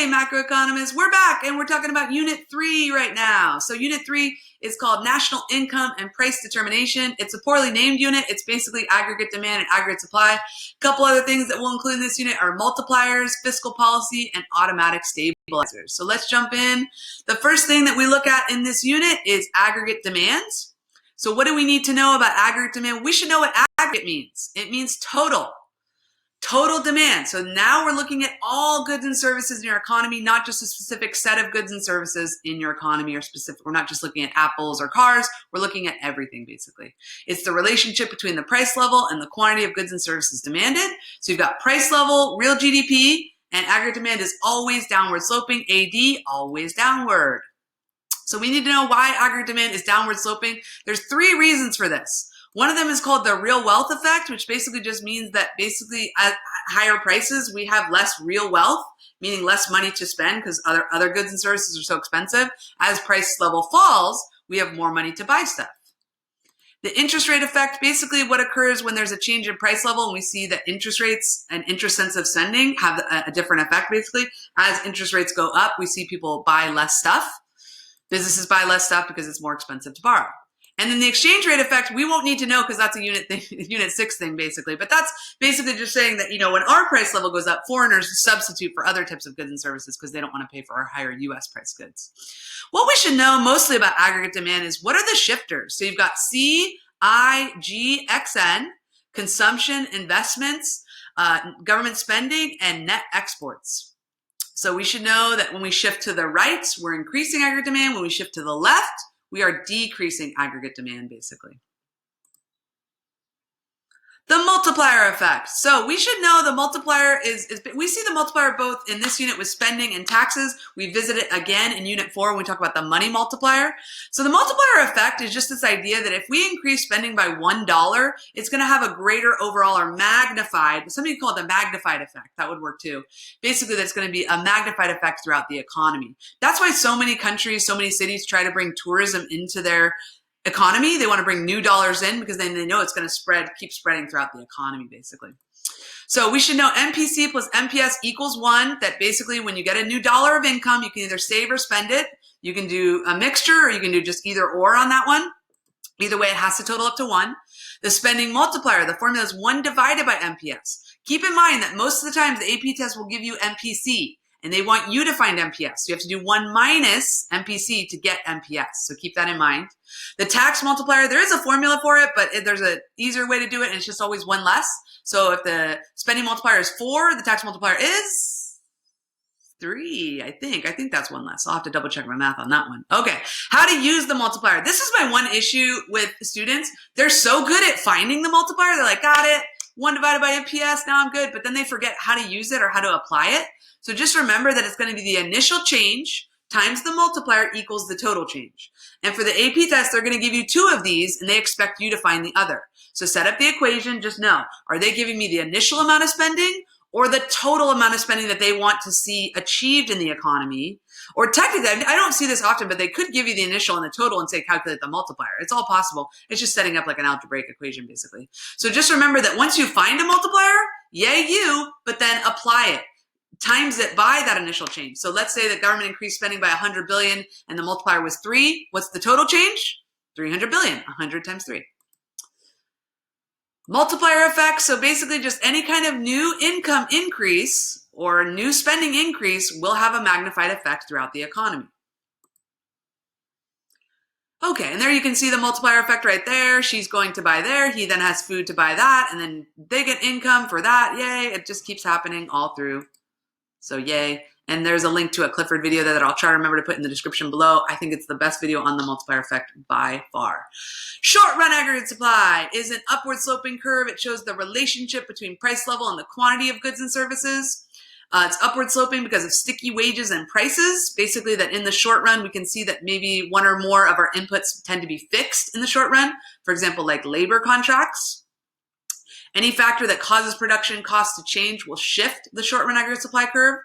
Hey, macroeconomists, we're back and we're talking about Unit 3 right now. So Unit 3 is called National Income and Price Determination. It's a poorly named unit. It's basically aggregate demand and aggregate supply. A couple other things that we'll include in this unit are multipliers, fiscal policy, and automatic stabilizers. So let's jump in. The first thing that we look at in this unit is aggregate demand. So what do we need to know about aggregate demand? We should know what aggregate means. It means total demand. So now we're looking at all goods and services in your economy, not just a specific set of goods and services in your economy or specific. We're not just looking at apples or cars. We're looking at everything, basically. It's the relationship between the price level and the quantity of goods and services demanded. So you've got price level, real GDP, and aggregate demand is always downward sloping. AD, always downward. So we need to know why aggregate demand is downward sloping. There's 3 reasons for this. One of them is called the real wealth effect, which basically just means that basically at higher prices, we have less real wealth, meaning less money to spend because other goods and services are so expensive. As price level falls, we have more money to buy stuff. The interest rate effect, basically what occurs when there's a change in price level and we see that interest rates and interest sensitive spending have a different effect, basically. As interest rates go up, we see people buy less stuff. Businesses buy less stuff because it's more expensive to borrow. And then the exchange rate effect, we won't need to know because that's a unit 6 thing, basically. But that's basically just saying that, when our price level goes up, foreigners substitute for other types of goods and services because they don't want to pay for our higher U.S. price goods. What we should know mostly about aggregate demand is what are the shifters? So you've got C, I, G, X, N, consumption, investments, government spending, and net exports. So we should know that when we shift to the right, we're increasing aggregate demand. When we shift to the left, we are decreasing aggregate demand, basically. The multiplier effect. So we should know the multiplier we see the multiplier both in this unit with spending and taxes. We visit it again in Unit 4 when we talk about the money multiplier. So the multiplier effect is just this idea that if we increase spending by $1, it's going to have a greater overall or magnified, something called the magnified effect. That would work too. Basically, that's going to be a magnified effect throughout the economy. That's why so many countries, so many cities try to bring tourism into their economy. They want to bring new dollars in because then they know it's going to keep spreading throughout the economy, basically. So we should know MPC plus MPS equals 1, that basically when you get a new dollar of income, you can either save or spend it. You can do a mixture or you can do just either or on that one. Either way, it has to total up to 1. The spending multiplier, the formula is 1 divided by MPS. Keep in mind that most of the times the AP test will give you MPC. And they want you to find MPS. So you have to do 1 minus MPC to get MPS. So keep that in mind. The tax multiplier, there is a formula for it, but there's an easier way to do it, and it's just always 1 less. So if the spending multiplier is 4, the tax multiplier is 3, I think. I think that's 1 less. I'll have to double check my math on that one. Okay, how to use the multiplier. This is my one issue with students. They're so good at finding the multiplier. They're like, got it. 1 divided by MPS, now I'm good. But then they forget how to use it or how to apply it. So just remember that it's going to be the initial change times the multiplier equals the total change. And for the AP test, they're going to give you 2 of these, and they expect you to find the other. So set up the equation. Just know, are they giving me the initial amount of spending or the total amount of spending that they want to see achieved in the economy? Or technically, I don't see this often, but they could give you the initial and the total and say calculate the multiplier. It's all possible. It's just setting up like an algebraic equation, basically. So just remember that once you find a multiplier, yay you, but then apply it. Times it by that initial change. So let's say that government increased spending by 100 billion and the multiplier was 3. What's the total change? 300 billion, 100 times 3. Multiplier effect. So basically just any kind of new income increase or new spending increase will have a magnified effect throughout the economy. Okay, and there you can see the multiplier effect right there. She's going to buy there. He then has food to buy that. And then they get income for that. Yay. It just keeps happening all through. So yay. And there's a link to a Clifford video that I'll try to remember to put in the description below. I think it's the best video on the multiplier effect by far. Short run aggregate supply is an upward sloping curve. It shows the relationship between price level and the quantity of goods and services. It's upward sloping because of sticky wages and prices. Basically that in the short run, we can see that maybe 1 or more of our inputs tend to be fixed in the short run. For example, like labor contracts. Any factor that causes production costs to change will shift the short-run aggregate supply curve.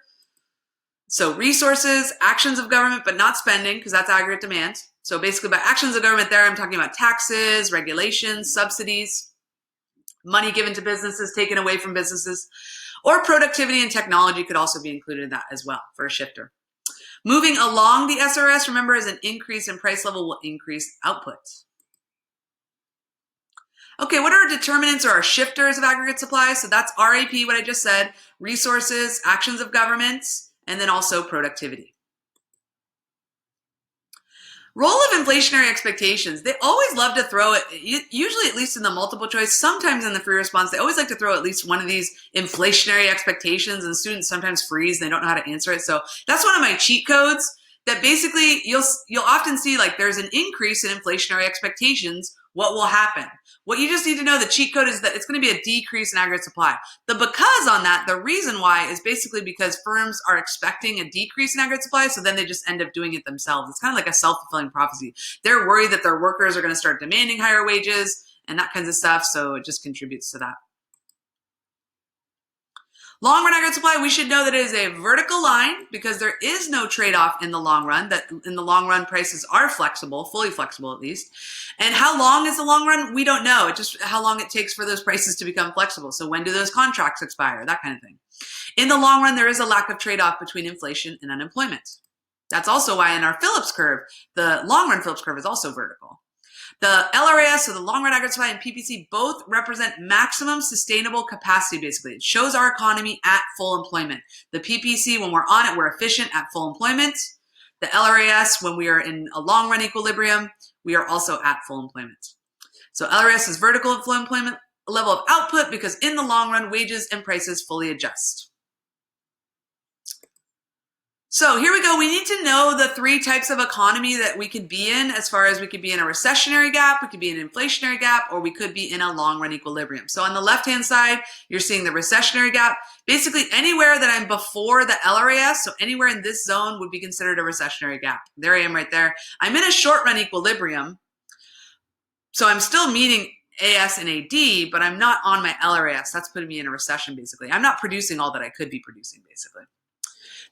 So resources, actions of government, but not spending, because that's aggregate demand. So basically by actions of government there, I'm talking about taxes, regulations, subsidies, money given to businesses, taken away from businesses. Or productivity and technology could also be included in that as well for a shifter. Moving along the SRS, remember, as an increase in price level will increase output. Okay, what are our determinants or our shifters of aggregate supply? So that's RAP, what I just said, resources, actions of governments, and then also productivity. Role of inflationary expectations. They always love to throw it, usually at least in the multiple choice, sometimes in the free response, they always like to throw at least one of these inflationary expectations, and students sometimes freeze, they don't know how to answer it. So that's one of my cheat codes that basically you'll often see, like, there's an increase in inflationary expectations. What will happen? What you just need to know, the cheat code, is that it's going to be a decrease in aggregate supply. The because on that, the reason why, is basically because firms are expecting a decrease in aggregate supply, so then they just end up doing it themselves. It's kind of like a self-fulfilling prophecy. They're worried that their workers are going to start demanding higher wages and that kinds of stuff, so it just contributes to that. Long run aggregate supply, we should know that it is a vertical line because there is no trade-off in the long run, that in the long run prices are flexible, fully flexible at least. And how long is the long run? We don't know. It's just how long it takes for those prices to become flexible. So when do those contracts expire? That kind of thing. In the long run, there is a lack of trade-off between inflation and unemployment. That's also why in our Phillips curve, the long run Phillips curve is also vertical. The LRAS, so the long run aggregate supply, and PPC both represent maximum sustainable capacity, basically. It shows our economy at full employment. The PPC, when we're on it, we're efficient at full employment. The LRAS, when we are in a long run equilibrium, we are also at full employment. So LRAS is vertical at full employment level of output because in the long run, wages and prices fully adjust. So here we go. We need to know the three types of economy that we could be in, as far as we could be in a recessionary gap, we could be in an inflationary gap, or we could be in a long run equilibrium. So on the left-hand side, you're seeing the recessionary gap. Basically anywhere that I'm before the LRAS, so anywhere in this zone would be considered a recessionary gap. There I am right there. I'm in a short run equilibrium. So I'm still meeting AS and AD, but I'm not on my LRAS. That's putting me in a recession, basically. I'm not producing all that I could be producing, basically.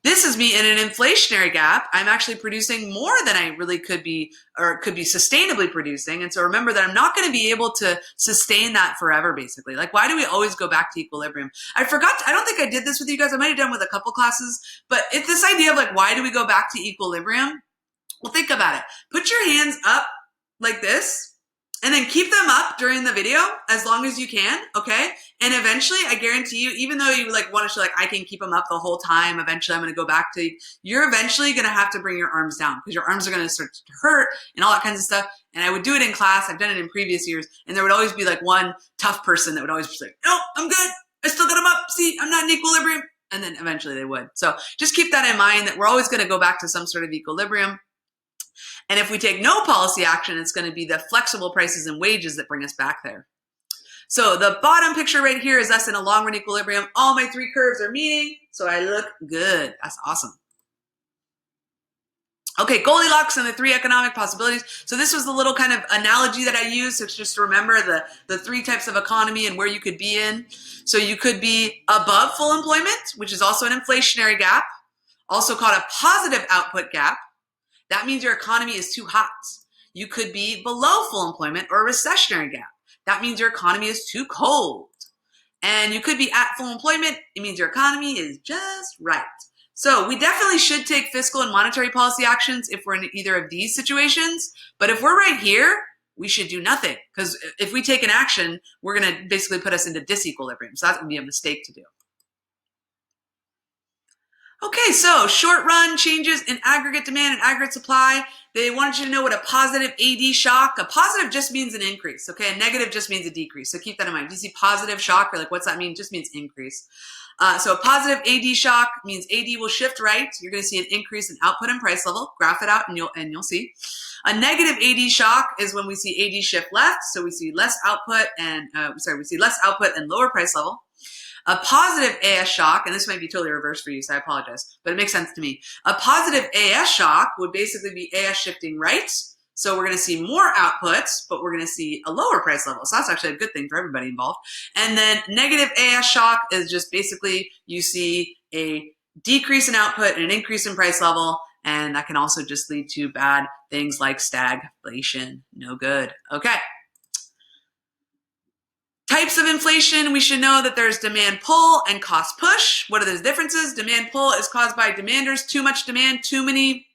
This is me in an inflationary gap. I'm actually producing more than I really could be, or could be sustainably producing. And so remember that I'm not going to be able to sustain that forever, basically. Like, why do we always go back to equilibrium? I don't think I did this with you guys. I might have done with a couple classes, but it's this idea of like, why do we go back to equilibrium? Well, think about it. Put your hands up like this, and then keep them up during the video as long as you can, okay? And eventually, I guarantee you, even though you like want to show like, I can keep them up the whole time, eventually I'm gonna go back to, you're eventually gonna have to bring your arms down because your arms are gonna start to hurt and all that kinds of stuff. And I would do it in class, I've done it in previous years, and there would always be like one tough person that would always be like, no, I'm good, I still got them up, see, I'm not in equilibrium. And then eventually they would. So just keep that in mind, that we're always gonna go back to some sort of equilibrium. And if we take no policy action, it's going to be the flexible prices and wages that bring us back there. So the bottom picture right here is us in a long run equilibrium. All my three curves are meeting, so I look good. That's awesome. Okay, Goldilocks and the three economic possibilities. So this was the little kind of analogy that I used. So it's just to remember the three types of economy and where you could be in. So you could be above full employment, which is also an inflationary gap, also called a positive output gap. That means your economy is too hot. You could be below full employment or a recessionary gap. That means your economy is too cold. And you could be at full employment. It means your economy is just right. So we definitely should take fiscal and monetary policy actions if we're in either of these situations. But if we're right here, we should do nothing. Because if we take an action, we're going to basically put us into disequilibrium. So that would be a mistake to do. Okay, so short run changes in aggregate demand and aggregate supply. They wanted you to know what a positive AD shock, a positive just means an increase, okay? A negative just means a decrease, so keep that in mind. If you see positive shock, or like what's that mean? It just means increase. So a positive AD shock means AD will shift right. You're gonna see an increase in output and price level. Graph it out and you'll see. A negative AD shock is when we see AD shift left, so we see less output and, we see less output and lower price level. A positive AS shock, and this might be totally reversed for you, so I apologize, but it makes sense to me. A positive AS shock would basically be AS shifting right. So we're going to see more outputs, but we're going to see a lower price level. So that's actually a good thing for everybody involved. And then negative AS shock is just basically you see a decrease in output and an increase in price level. And that can also just lead to bad things like stagflation. No good. Okay. Type Types of inflation, we should know that there's demand pull and cost push. What are those differences? Demand pull is caused by demanders, too much demand, too many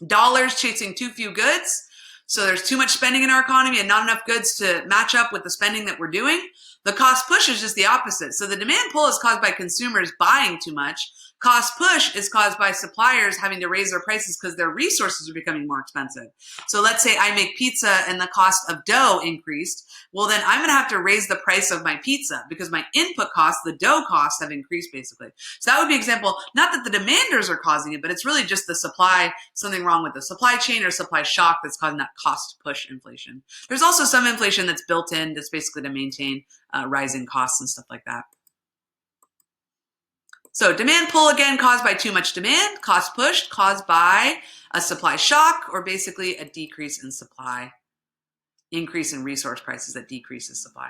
dollars chasing too few goods. So there's too much spending in our economy and not enough goods to match up with the spending that we're doing. The cost push is just the opposite. So the demand pull is caused by consumers buying too much. Cost push is caused by suppliers having to raise their prices because their resources are becoming more expensive. So let's say I make pizza and the cost of dough increased. Well, then I'm going to have to raise the price of my pizza because my input costs, the dough costs, have increased basically. So that would be an example, not that the demanders are causing it, but it's really just the supply, something wrong with the supply chain or supply shock that's causing that cost push inflation. There's also some inflation that's built in that's basically to maintain rising costs and stuff like that. So demand pull, again, caused by too much demand. Cost push, caused by a supply shock or basically a decrease in supply. Increase in resource prices that decreases supply.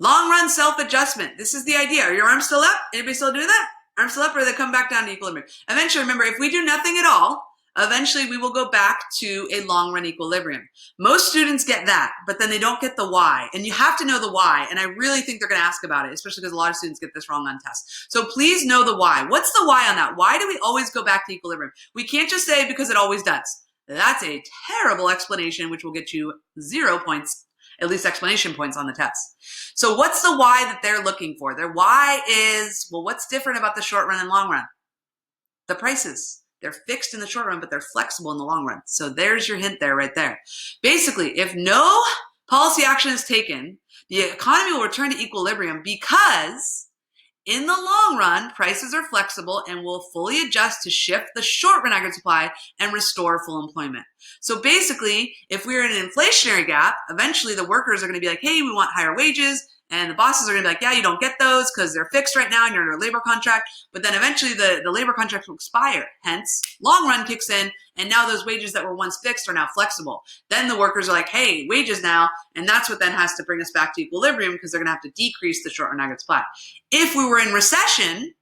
Long run self-adjustment. This is the idea. Are your arms still up? Anybody still do that? Arms still up, or they come back down to equilibrium? Eventually, remember, if we do nothing at all, eventually we will go back to a long run equilibrium. Most students get that, but then they don't get the why. And you have to know the why. And I really think they're going to ask about it, especially because a lot of students get this wrong on tests. So please know the why. What's the why on that? Why do we always go back to equilibrium? We can't just say because it always does. That's a terrible explanation, which will get you 0 points, at least explanation points on the test. So what's the why that they're looking for? Their why is, well, what's different about the short run and long run? The prices. They're fixed in the short run, but they're flexible in the long run. So there's your hint there, right there. Basically, if no policy action is taken, the economy will return to equilibrium because in the long run, prices are flexible and will fully adjust to shift the short run aggregate supply and restore full employment. So basically, if we're in an inflationary gap, eventually the workers are going to be like, hey, we want higher wages. And the bosses are going to be like, yeah, you don't get those because they're fixed right now and you're under a labor contract. But then eventually the labor contract will expire. Hence, long run kicks in. And now those wages that were once fixed are now flexible. Then the workers are like, hey, wages now. And that's what then has to bring us back to equilibrium because they're going to have to decrease the short run aggregate supply. If we were in recession,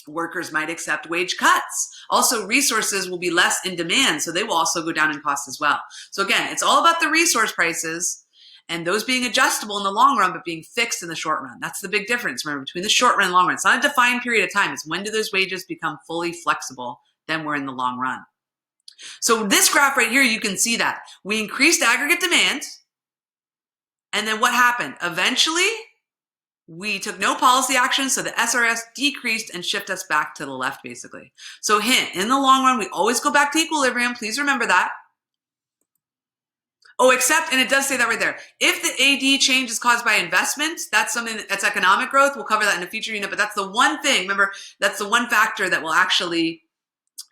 workers might accept wage cuts. Also, resources will be less in demand. So they will also go down in cost as well. So again, it's all about the resource prices. And those being adjustable in the long run, but being fixed in the short run. That's the big difference, remember, between the short run and long run. It's not a defined period of time. It's when do those wages become fully flexible, then we're in the long run. So this graph right here, you can see that. We increased aggregate demand, and then what happened? Eventually, we took no policy action, so the SRS decreased and shifted us back to the left, basically. So hint, in the long run, we always go back to equilibrium. Please remember that. Oh, except, and it does say that right there, if the AD change is caused by investment, that's something that's economic growth. We'll cover that in a future unit, but that's the one thing, remember, that's the one factor that will actually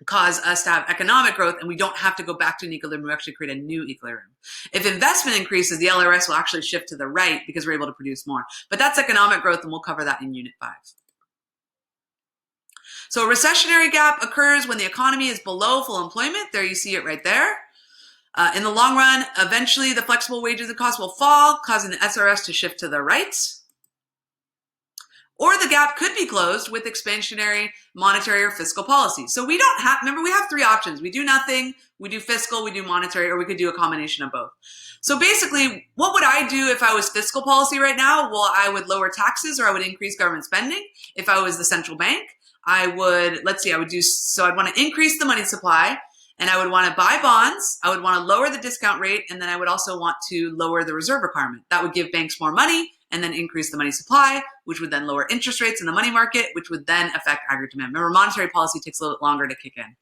cause us to have economic growth, and we don't have to go back to an equilibrium. We actually create a new equilibrium. If investment increases, the LRS will actually shift to the right because we're able to produce more. But that's economic growth, and we'll cover that in Unit 5. So a recessionary gap occurs when the economy is below full employment. There you see it right there. In the long run, eventually the flexible wages and costs will fall, causing the SRS to shift to the right. Or the gap could be closed with expansionary monetary or fiscal policy. So we don't have, remember, we have three options. We do nothing, we do fiscal, we do monetary, or we could do a combination of both. So basically, what would I do if I was fiscal policy right now? Well, I would lower taxes or I would increase government spending. If I was the central bank, I would, let's see, I'd want to increase the money supply. And I would want to buy bonds, I would want to lower the discount rate, and then I would also want to lower the reserve requirement. That would give banks more money and then increase the money supply, which would then lower interest rates in the money market, which would then affect aggregate demand. Remember, monetary policy takes a little bit longer to kick in.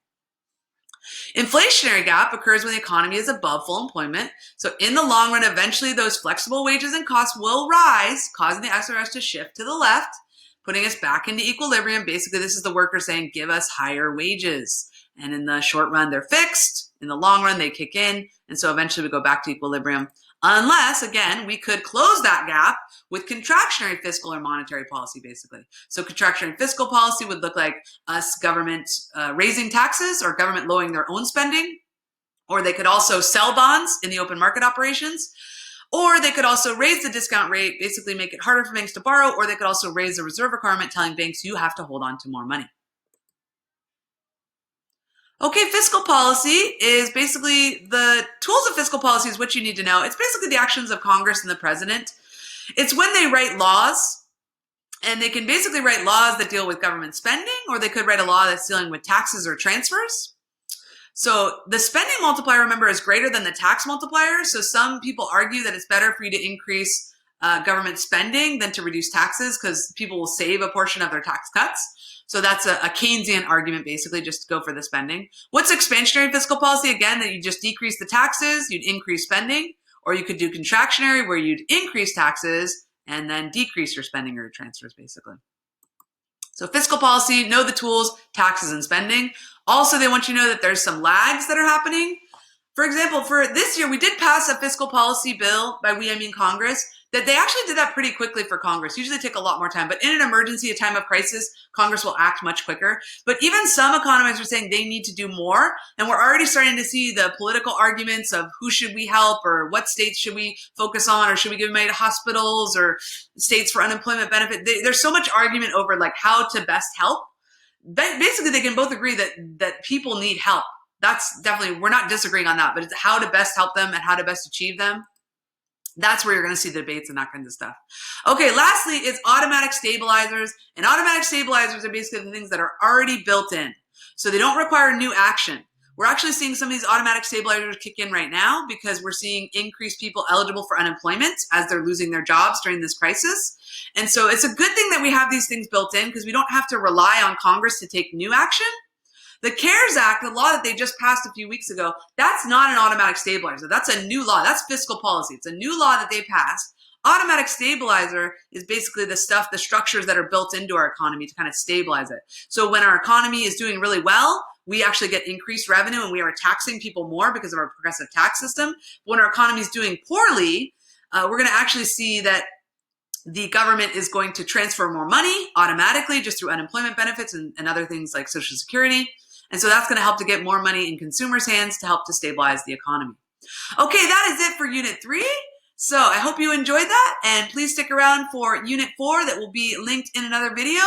Inflationary gap occurs when the economy is above full employment. So in the long run, eventually those flexible wages and costs will rise, causing the SRS to shift to the left, putting us back into equilibrium. Basically, this is the workers saying, give us higher wages. And in the short run, they're fixed. In the long run, they kick in. And so eventually we go back to equilibrium. Unless, again, we could close that gap with contractionary fiscal or monetary policy, basically. So contractionary fiscal policy would look like us government raising taxes or government lowering their own spending. Or they could also sell bonds in the open market operations. Or they could also raise the discount rate, basically make it harder for banks to borrow. Or they could also raise the reserve requirement, telling banks you have to hold on to more money. Okay, fiscal policy is basically the tools of fiscal policy is what you need to know. It's basically the actions of Congress and the president. It's when they write laws, and they can basically write laws that deal with government spending, or they could write a law that's dealing with taxes or transfers. So the spending multiplier, remember, is greater than the tax multiplier. So some people argue that it's better for you to increase government spending than to reduce taxes because people will save a portion of their tax cuts. So that's a Keynesian argument, basically, just to go for the spending. What's expansionary fiscal policy? Again, that you just decrease the taxes, you'd increase spending, or you could do contractionary where you'd increase taxes and then decrease your spending or your transfers, basically. So fiscal policy, know the tools, taxes and spending. Also, they want you to know that there's some lags that are happening. For example, for this year, we did pass a fiscal policy bill. By we, I mean Congress, that they actually did that pretty quickly for Congress. Usually take a lot more time, but in an emergency, a time of crisis, Congress will act much quicker. But even some economists are saying they need to do more. And we're already starting to see the political arguments of who should we help, or what states should we focus on, or should we give money to hospitals or states for unemployment benefit. There's so much argument over like how to best help. Basically, they can both agree that people need help. That's definitely, we're not disagreeing on that, but it's how to best help them and how to best achieve them. That's where you're going to see the debates and that kind of stuff. Okay, lastly is automatic stabilizers. And automatic stabilizers are basically the things that are already built in. So they don't require new action. We're actually seeing some of these automatic stabilizers kick in right now because we're seeing increased people eligible for unemployment as they're losing their jobs during this crisis. And so it's a good thing that we have these things built in because we don't have to rely on Congress to take new action. The CARES Act, the law that they just passed a few weeks ago, that's not an automatic stabilizer. That's a new law. That's fiscal policy. It's a new law that they passed. Automatic stabilizer is basically the stuff, the structures that are built into our economy to kind of stabilize it. So when our economy is doing really well, we actually get increased revenue and we are taxing people more because of our progressive tax system. When our economy is doing poorly, we're going to actually see that the government is going to transfer more money automatically just through unemployment benefits and other things like Social Security. And so that's going to help to get more money in consumers' hands to help to stabilize the economy. Okay, that is it for Unit 3. So I hope you enjoyed that, and please stick around for Unit 4 that will be linked in another video.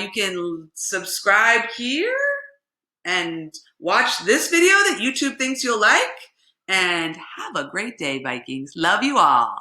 You can subscribe here and watch this video that YouTube thinks you'll like, and have a great day, Vikings. Love you all.